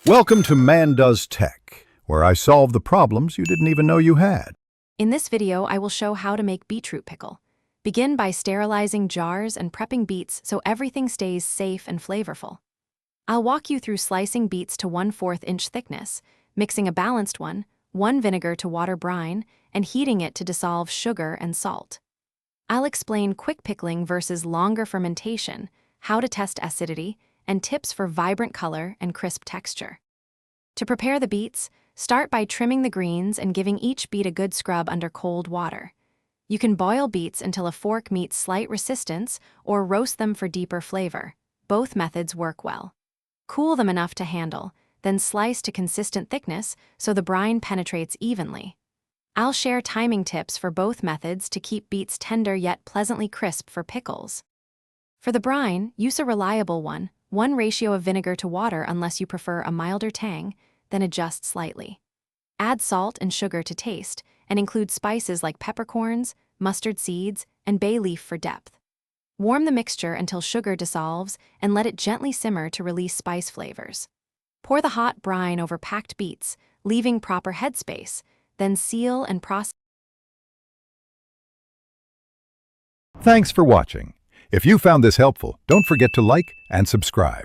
Welcome to Man Does Tech, where I solve the problems you didn't even know you had. In this video, I will show how to make beetroot pickle. Begin by sterilizing jars and prepping beets so everything stays safe and flavorful. I'll walk you through slicing beets to 1/4 inch thickness, mixing a balanced one vinegar to water brine, and heating it to dissolve sugar and salt. I'll explain quick pickling versus longer fermentation, how to test acidity, and tips for vibrant color and crisp texture. To prepare the beets, start by trimming the greens and giving each beet a good scrub under cold water. You can boil beets until a fork meets slight resistance or roast them for deeper flavor. Both methods work well. Cool them enough to handle, then slice to consistent thickness so the brine penetrates evenly. I'll share timing tips for both methods to keep beets tender yet pleasantly crisp for pickles. For the brine, use a reliable one ratio of vinegar to water unless you prefer a milder tang, then adjust slightly. Add salt and sugar to taste, and include spices like peppercorns, mustard seeds, and bay leaf for depth. Warm the mixture until sugar dissolves and let it gently simmer to release spice flavors. Pour the hot brine over packed beets, leaving proper headspace, then seal and process. Thanks for watching. If you found this helpful, don't forget to like and subscribe.